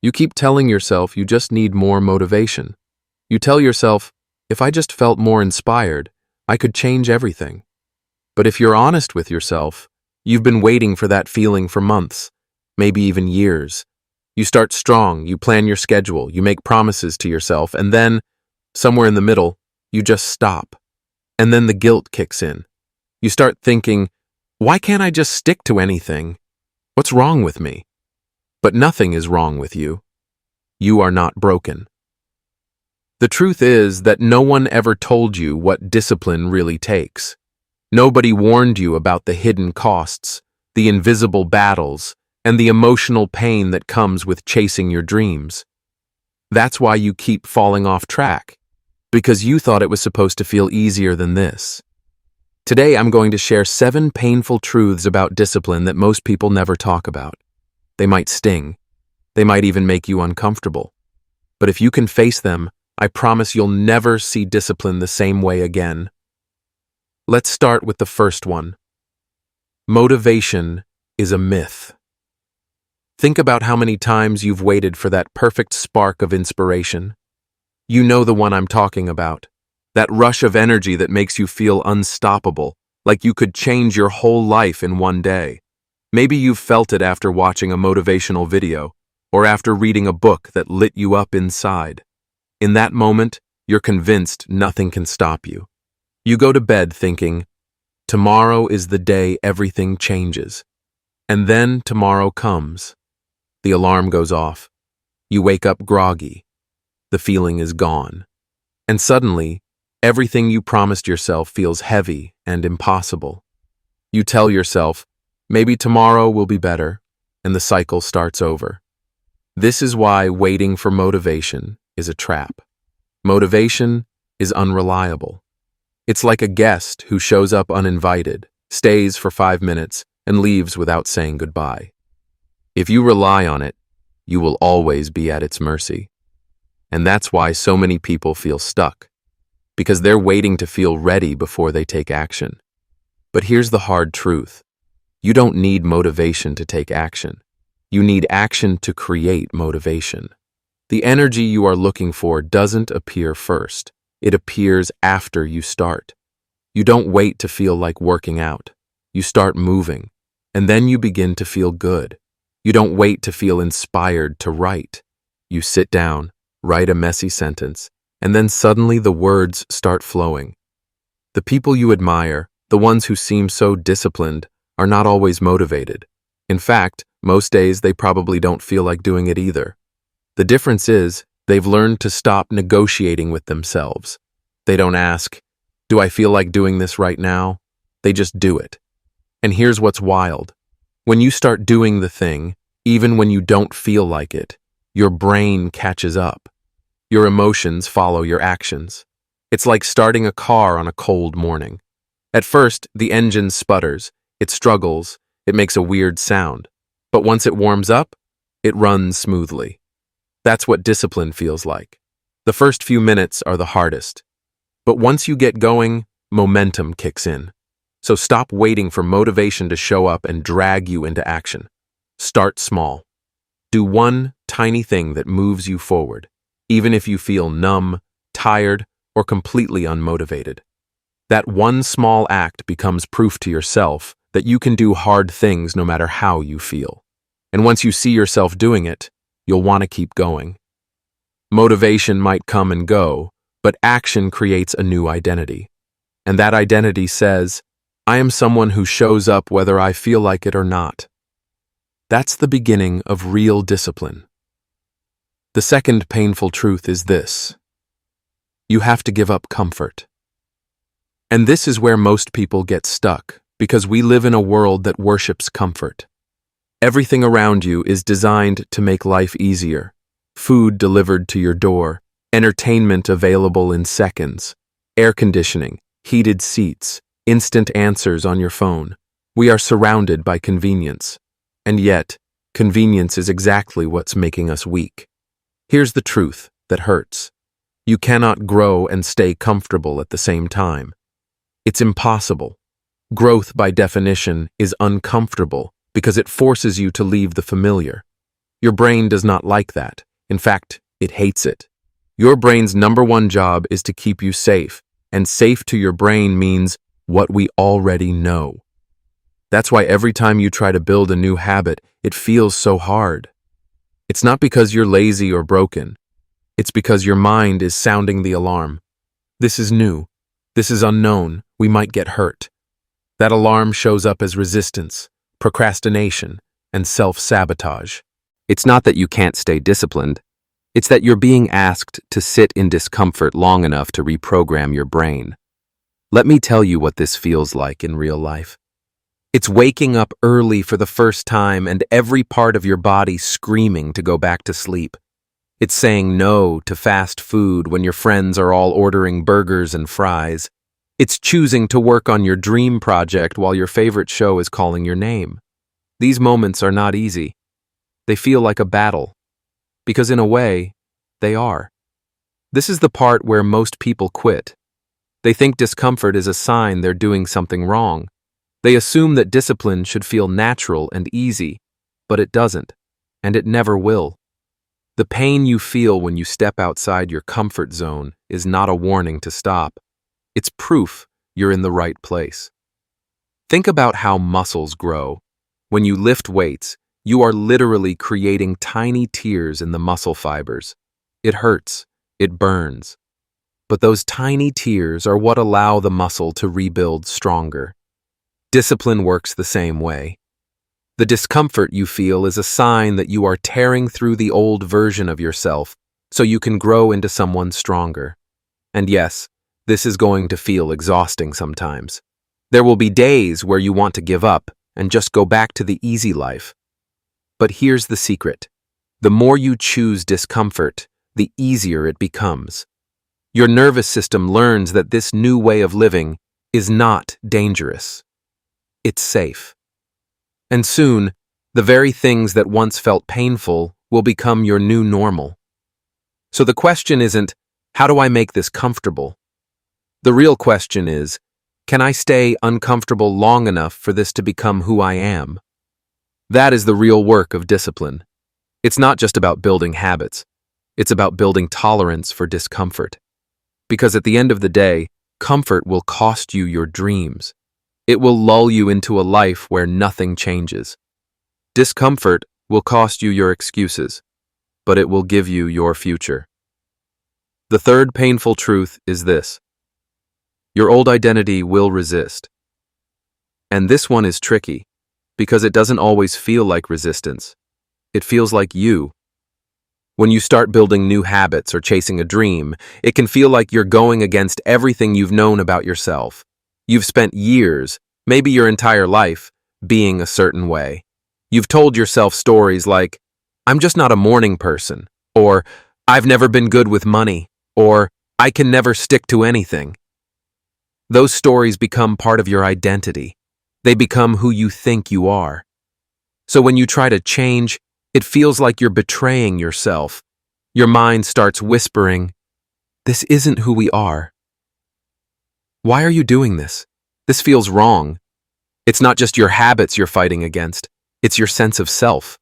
You keep telling yourself you just need more motivation. You tell yourself, if I just felt more inspired, I could change everything. But if you're honest with yourself, you've been waiting for that feeling for months, maybe even years. You start strong, you plan your schedule, you make promises to yourself, and then, somewhere in the middle, you just stop. And then the guilt kicks in. You start thinking, why can't I just stick to anything? What's wrong with me? But nothing is wrong with you. You are not broken. The truth is that no one ever told you what discipline really takes. Nobody warned you about the hidden costs, the invisible battles, and the emotional pain that comes with chasing your dreams. That's why you keep falling off track, because you thought it was supposed to feel easier than this. Today I'm going to share 7 painful truths about discipline that most people never talk about. They might sting. They might even make you uncomfortable. But if you can face them, I promise you'll never see discipline the same way again. Let's start with the first one. Motivation is a myth. Think about how many times you've waited for that perfect spark of inspiration. You know the one I'm talking about. That rush of energy that makes you feel unstoppable, like you could change your whole life in one day. Maybe you've felt it after watching a motivational video, or after reading a book that lit you up inside. In that moment, you're convinced nothing can stop you. You go to bed thinking, tomorrow is the day everything changes. And then tomorrow comes. The alarm goes off. You wake up groggy. The feeling is gone. And suddenly, everything you promised yourself feels heavy and impossible. You tell yourself, maybe tomorrow will be better, and the cycle starts over. This is why waiting for motivation is a trap. Motivation is unreliable. It's like a guest who shows up uninvited, stays for 5 minutes, and leaves without saying goodbye. If you rely on it, you will always be at its mercy. And that's why so many people feel stuck, because they're waiting to feel ready before they take action. But here's the hard truth. You don't need motivation to take action. You need action to create motivation. The energy you are looking for doesn't appear first. It appears after you start. You don't wait to feel like working out. You start moving, and then you begin to feel good. You don't wait to feel inspired to write. You sit down, write a messy sentence, and then suddenly the words start flowing. The people you admire, the ones who seem so disciplined, are not always motivated. In fact, most days they probably don't feel like doing it either. The difference is, they've learned to stop negotiating with themselves. They don't ask, do I feel like doing this right now? They just do it. And here's what's wild. When you start doing the thing, even when you don't feel like it, your brain catches up. Your emotions follow your actions. It's like starting a car on a cold morning. At first, the engine sputters, it struggles, it makes a weird sound. But once it warms up, it runs smoothly. That's what discipline feels like. The first few minutes are the hardest. But once you get going, momentum kicks in. So stop waiting for motivation to show up and drag you into action. Start small. Do one tiny thing that moves you forward, even if you feel numb, tired, or completely unmotivated. That one small act becomes proof to yourself that you can do hard things no matter how you feel. And once you see yourself doing it, you'll want to keep going. Motivation might come and go, but action creates a new identity. And that identity says, I am someone who shows up whether I feel like it or not. That's the beginning of real discipline. The second painful truth is this. You have to give up comfort. And this is where most people get stuck, because we live in a world that worships comfort. Everything around you is designed to make life easier. Food delivered to your door, entertainment available in seconds, air conditioning, heated seats, instant answers on your phone. We are surrounded by convenience. And yet, convenience is exactly what's making us weak. Here's the truth that hurts. You cannot grow and stay comfortable at the same time. It's impossible. Growth, by definition, is uncomfortable because it forces you to leave the familiar. Your brain does not like that. In fact, it hates it. Your brain's number one job is to keep you safe, and safe to your brain means what we already know. That's why every time you try to build a new habit, it feels so hard. It's not because you're lazy or broken. It's because your mind is sounding the alarm. This is new. This is unknown. We might get hurt. That alarm shows up as resistance, procrastination, and self-sabotage. It's not that you can't stay disciplined. It's that you're being asked to sit in discomfort long enough to reprogram your brain. Let me tell you what this feels like in real life. It's waking up early for the first time and every part of your body screaming to go back to sleep. It's saying no to fast food when your friends are all ordering burgers and fries. It's choosing to work on your dream project while your favorite show is calling your name. These moments are not easy. They feel like a battle. Because in a way, they are. This is the part where most people quit. They think discomfort is a sign they're doing something wrong. They assume that discipline should feel natural and easy, but it doesn't, and it never will. The pain you feel when you step outside your comfort zone is not a warning to stop. It's proof you're in the right place. Think about how muscles grow. When you lift weights, you are literally creating tiny tears in the muscle fibers. It hurts. It burns. But those tiny tears are what allow the muscle to rebuild stronger. Discipline works the same way. The discomfort you feel is a sign that you are tearing through the old version of yourself so you can grow into someone stronger. And yes, this is going to feel exhausting sometimes. There will be days where you want to give up and just go back to the easy life. But here's the secret. The more you choose discomfort, the easier it becomes. Your nervous system learns that this new way of living is not dangerous. It's safe. And soon, the very things that once felt painful will become your new normal. So the question isn't, how do I make this comfortable? The real question is, can I stay uncomfortable long enough for this to become who I am? That is the real work of discipline. It's not just about building habits. It's about building tolerance for discomfort. Because at the end of the day, comfort will cost you your dreams. It will lull you into a life where nothing changes. Discomfort will cost you your excuses, but it will give you your future. The third painful truth is this. Your old identity will resist. And this one is tricky, because it doesn't always feel like resistance. It feels like you. When you start building new habits or chasing a dream, it can feel like you're going against everything you've known about yourself. You've spent years, maybe your entire life, being a certain way. You've told yourself stories like, I'm just not a morning person, or I've never been good with money, or I can never stick to anything. Those stories become part of your identity. They become who you think you are. So when you try to change, it feels like you're betraying yourself. Your mind starts whispering, this isn't who we are. Why are you doing this? This feels wrong. It's not just your habits you're fighting against. It's your sense of self.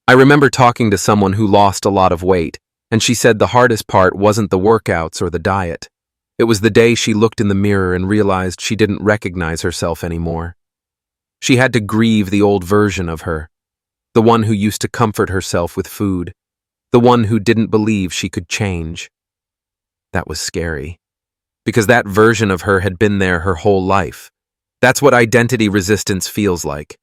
I remember talking to someone who lost a lot of weight, and she said the hardest part wasn't the workouts or the diet. It was the day she looked in the mirror and realized she didn't recognize herself anymore. She had to grieve the old version of her, the one who used to comfort herself with food, the one who didn't believe she could change. That was scary, because that version of her had been there her whole life. That's what identity resistance feels like.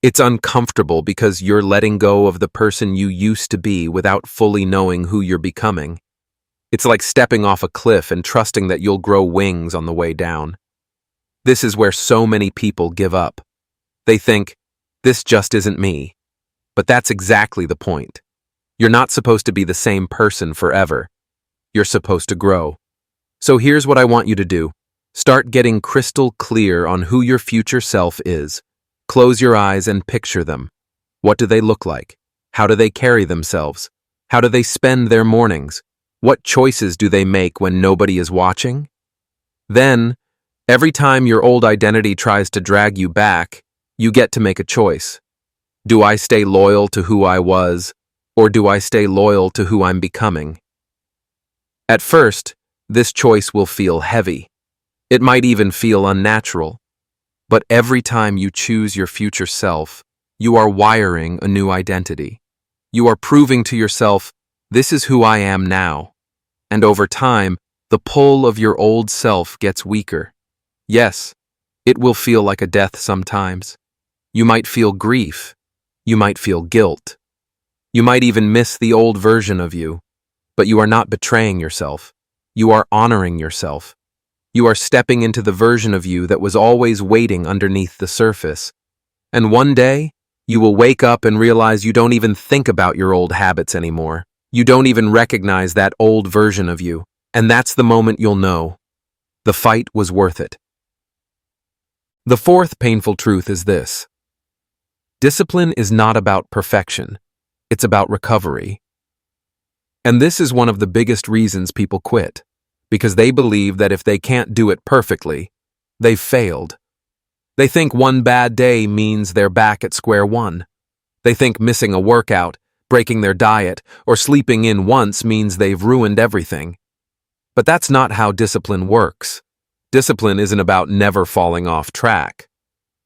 It's uncomfortable because you're letting go of the person you used to be without fully knowing who you're becoming. It's like stepping off a cliff and trusting that you'll grow wings on the way down. This is where so many people give up. They think, this just isn't me. But that's exactly the point. You're not supposed to be the same person forever. You're supposed to grow. So here's what I want you to do. Start getting crystal clear on who your future self is. Close your eyes and picture them. What do they look like? How do they carry themselves? How do they spend their mornings? What choices do they make when nobody is watching? Then, every time your old identity tries to drag you back, you get to make a choice. Do I stay loyal to who I was, or do I stay loyal to who I'm becoming? At first, this choice will feel heavy. It might even feel unnatural. But every time you choose your future self, you are wiring a new identity. You are proving to yourself, this is who I am now. And over time, the pull of your old self gets weaker. Yes, it will feel like a death sometimes. You might feel grief. You might feel guilt. You might even miss the old version of you. But you are not betraying yourself. You are honoring yourself. You are stepping into the version of you that was always waiting underneath the surface. And one day, you will wake up and realize you don't even think about your old habits anymore. You don't even recognize that old version of you. And that's the moment you'll know. The fight was worth it. The fourth painful truth is this. Discipline is not about perfection. It's about recovery. And this is one of the biggest reasons people quit, because they believe that if they can't do it perfectly, they've failed. They think one bad day means they're back at square one. They think missing a workout, breaking their diet, or sleeping in once means they've ruined everything. But that's not how discipline works. Discipline isn't about never falling off track.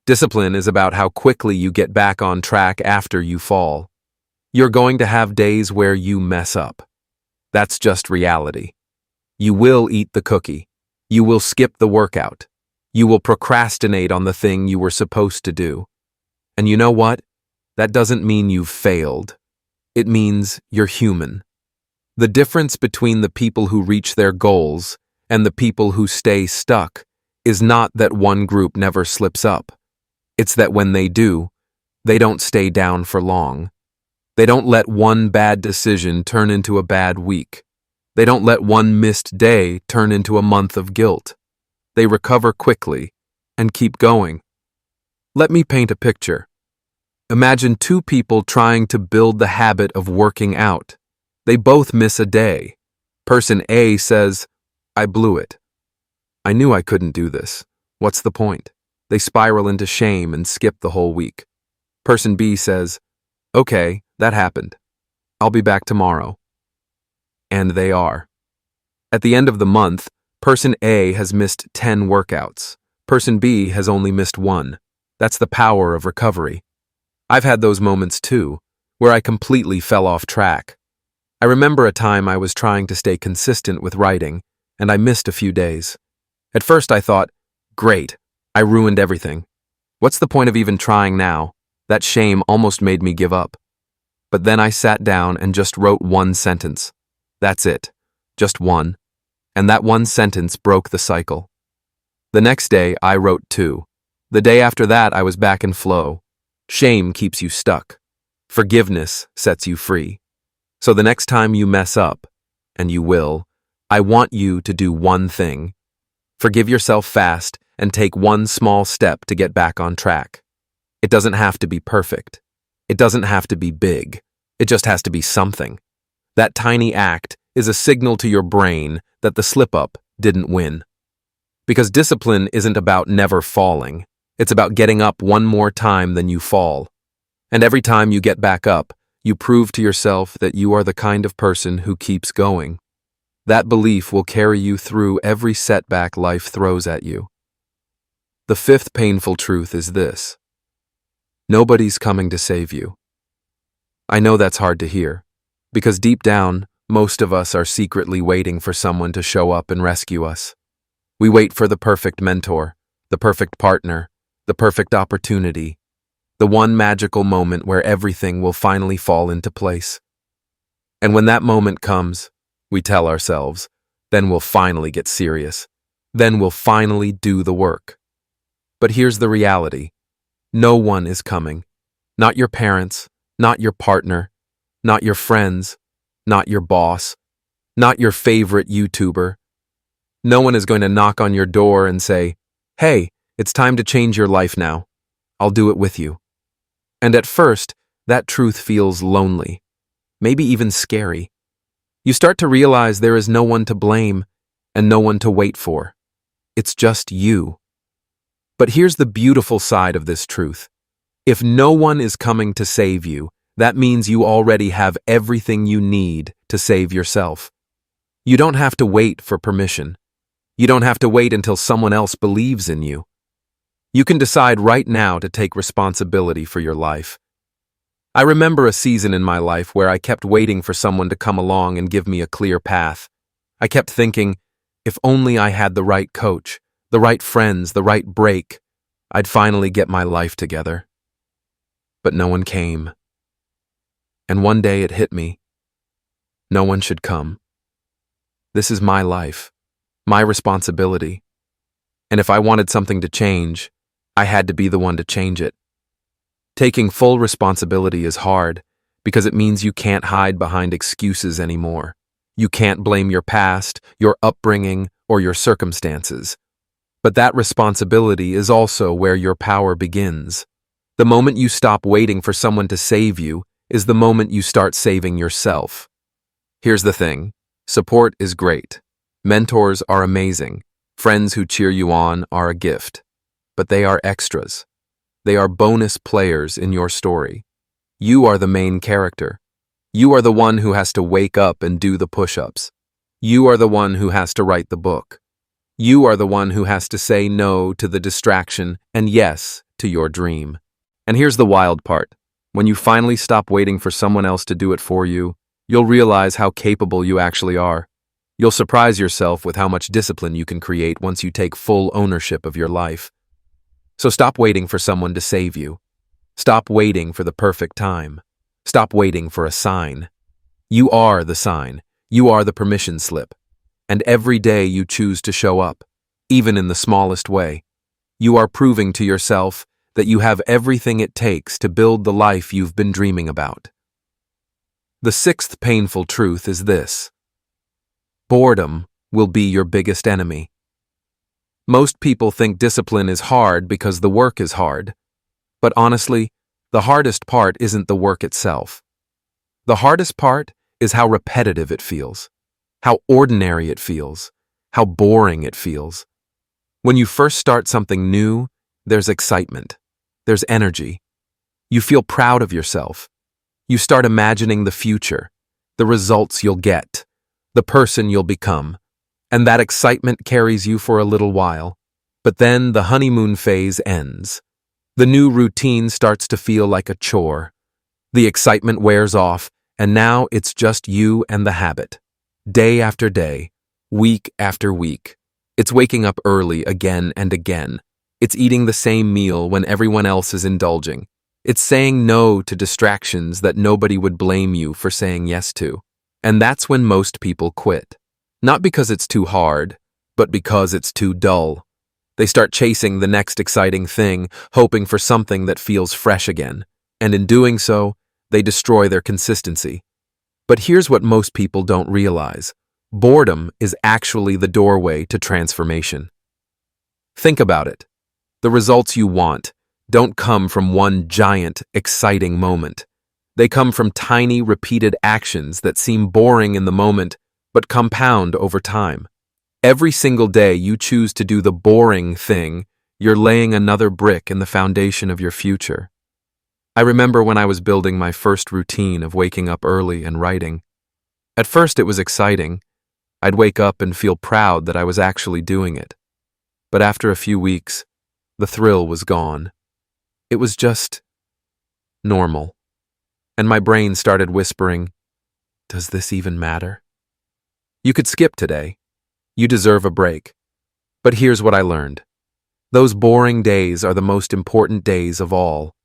Discipline is about how quickly you get back on track after you fall. You're going to have days where you mess up. That's just reality. You will eat the cookie. You will skip the workout. You will procrastinate on the thing you were supposed to do. And you know what? That doesn't mean you've failed. It means you're human. The difference between the people who reach their goals and the people who stay stuck is not that one group never slips up. It's that when they do, they don't stay down for long. They don't let one bad decision turn into a bad week. They don't let one missed day turn into a month of guilt. They recover quickly and keep going. Let me paint a picture. Imagine two people trying to build the habit of working out. They both miss a day. Person A says, I blew it. I knew I couldn't do this. What's the point? They spiral into shame and skip the whole week. Person B says, okay, that happened. I'll be back tomorrow. And they are. At the end of the month, Person A has missed 10 workouts. Person B has only missed 1. That's the power of recovery. I've had those moments too, where I completely fell off track. I remember a time I was trying to stay consistent with writing, and I missed a few days. At first I thought, great, I ruined everything. What's the point of even trying now? That shame almost made me give up. But then I sat down and just wrote one sentence. That's it. Just one. And that one sentence broke the cycle. The next day, I wrote 2. The day after that, I was back in flow. Shame keeps you stuck. Forgiveness sets you free. So the next time you mess up, and you will, I want you to do one thing. Forgive yourself fast and take one small step to get back on track. It doesn't have to be perfect. It doesn't have to be big. It just has to be something. That tiny act is a signal to your brain that the slip-up didn't win. Because discipline isn't about never falling. It's about getting up one more time than you fall. And every time you get back up, you prove to yourself that you are the kind of person who keeps going. That belief will carry you through every setback life throws at you. The fifth painful truth is this. Nobody's coming to save you. I know that's hard to hear, because deep down, most of us are secretly waiting for someone to show up and rescue us. We wait for the perfect mentor, the perfect partner, the perfect opportunity, the one magical moment where everything will finally fall into place. And when that moment comes, we tell ourselves, then we'll finally get serious. Then we'll finally do the work. But here's the reality. No one is coming. Not your parents, not your partner, not your friends, not your boss, not your favorite YouTuber. No one is going to knock on your door and say, hey, it's time to change your life now. I'll do it with you. And at first, that truth feels lonely, maybe even scary. You start to realize there is no one to blame and no one to wait for. It's just you. But here's the beautiful side of this truth. If no one is coming to save you, that means you already have everything you need to save yourself. You don't have to wait for permission. You don't have to wait until someone else believes in you. You can decide right now to take responsibility for your life. I remember a season in my life where I kept waiting for someone to come along and give me a clear path. I kept thinking, if only I had the right coach, the right friends, the right break, I'd finally get my life together. But no one came. And one day it hit me. No one should come. This is my life, my responsibility. And if I wanted something to change, I had to be the one to change it. Taking full responsibility is hard because it means you can't hide behind excuses anymore. You can't blame your past, your upbringing, or your circumstances. But that responsibility is also where your power begins. The moment you stop waiting for someone to save you is the moment you start saving yourself. Here's the thing. Support is great. Mentors are amazing. Friends who cheer you on are a gift. But they are extras. They are bonus players in your story. You are the main character. You are the one who has to wake up and do the push-ups. You are the one who has to write the book. You are the one who has to say no to the distraction and yes to your dream. And here's the wild part. When you finally stop waiting for someone else to do it for you, you'll realize how capable you actually are. You'll surprise yourself with how much discipline you can create once you take full ownership of your life. So stop waiting for someone to save you. Stop waiting for the perfect time. Stop waiting for a sign. You are the sign. You are the permission slip. And every day you choose to show up, even in the smallest way, you are proving to yourself that you have everything it takes to build the life you've been dreaming about. The sixth painful truth is this. Boredom will be your biggest enemy. Most people think discipline is hard because the work is hard. But honestly, the hardest part isn't the work itself. The hardest part is how repetitive it feels, how ordinary it feels, how boring it feels. When you first start something new, there's excitement, there's energy. You feel proud of yourself. You start imagining the future, the results you'll get, the person you'll become. And that excitement carries you for a little while. But then the honeymoon phase ends. The new routine starts to feel like a chore. The excitement wears off, and now it's just you and the habit. Day after day, week after week. It's waking up early again and again. It's eating the same meal when everyone else is indulging. It's saying no to distractions that nobody would blame you for saying yes to. And that's when most people quit. Not because it's too hard, but because it's too dull. They start chasing the next exciting thing, hoping for something that feels fresh again. And in doing so, they destroy their consistency. But here's what most people don't realize. Boredom is actually the doorway to transformation. Think about it. The results you want don't come from one giant, exciting moment. They come from tiny, repeated actions that seem boring in the moment, but compound over time. Every single day you choose to do the boring thing, you're laying another brick in the foundation of your future. I remember when I was building my first routine of waking up early and writing. At first it was exciting. I'd wake up and feel proud that I was actually doing it. But after a few weeks, the thrill was gone. It was just normal. And my brain started whispering, does this even matter? You could skip today. You deserve a break. But here's what I learned. Those boring days are the most important days of all.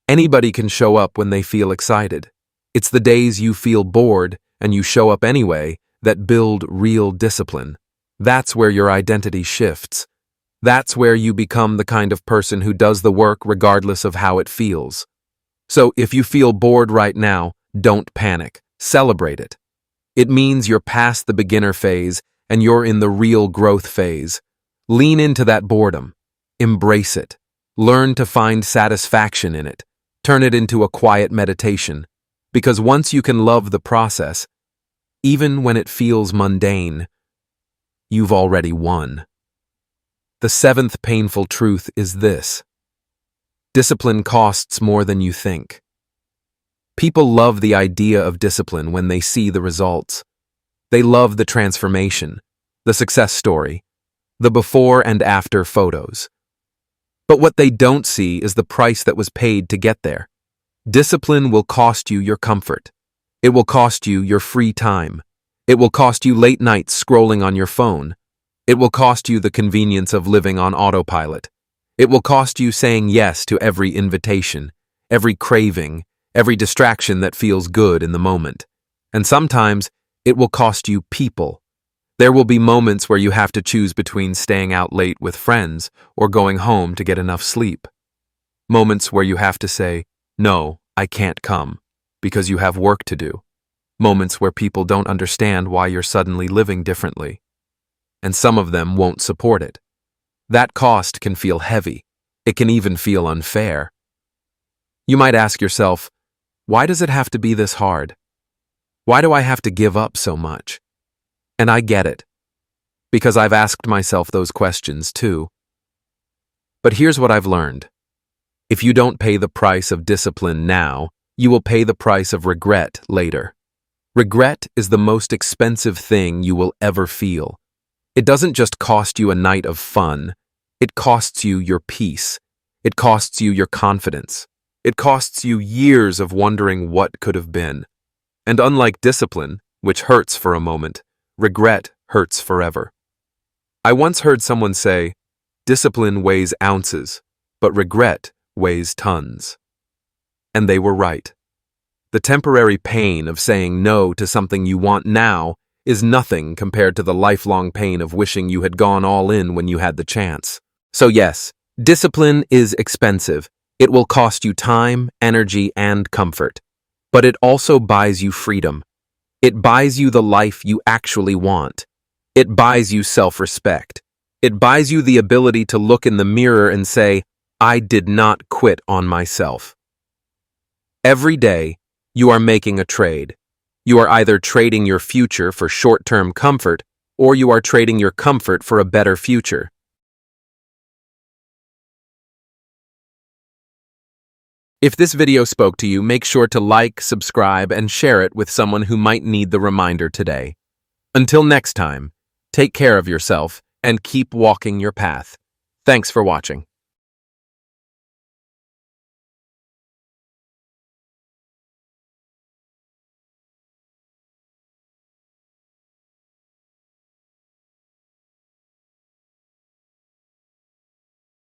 Anybody can show up when they feel excited. It's the days you feel bored and you show up anyway that build real discipline. That's where your identity shifts. That's where you become the kind of person who does the work regardless of how it feels. So if you feel bored right now, don't panic. Celebrate it. It means you're past the beginner phase and you're in the real growth phase. Lean into that boredom. Embrace it. Learn to find satisfaction in it. Turn it into a quiet meditation. Because once you can love the process, even when it feels mundane, you've already won. The seventh painful truth is this. Discipline costs more than you think. People love the idea of discipline when they see the results. They love the transformation, the success story, the before and after photos. But what they don't see is the price that was paid to get there. Discipline will cost you your comfort. It will cost you your free time. It will cost you late nights scrolling on your phone. It will cost you the convenience of living on autopilot. It will cost you saying yes to every invitation, every craving, every distraction that feels good in the moment. And sometimes, it will cost you people. There will be moments where you have to choose between staying out late with friends or going home to get enough sleep. Moments where you have to say, "No, I can't come," because you have work to do. Moments where people don't understand why you're suddenly living differently. And some of them won't support it. That cost can feel heavy. It can even feel unfair. You might ask yourself, why does it have to be this hard? Why do I have to give up so much? And I get it, because I've asked myself those questions too. But here's what I've learned. If you don't pay the price of discipline now, you will pay the price of regret later. Regret is the most expensive thing you will ever feel. It doesn't just cost you a night of fun. It costs you your peace. It costs you your confidence. It costs you years of wondering what could have been. And unlike discipline, which hurts for a moment, regret hurts forever. I once heard someone say, discipline weighs ounces, but regret weighs tons. And they were right. The temporary pain of saying no to something you want now is nothing compared to the lifelong pain of wishing you had gone all in when you had the chance. So yes, discipline is expensive. It will cost you time, energy, and comfort. But it also buys you freedom. It buys you the life you actually want. It buys you self-respect. It buys you the ability to look in the mirror and say, I did not quit on myself. Every day, you are making a trade. You are either trading your future for short-term comfort, or you are trading your comfort for a better future. If this video spoke to you, make sure to like, subscribe, and share it with someone who might need the reminder today. Until next time, take care of yourself and keep walking your path. Thanks for watching.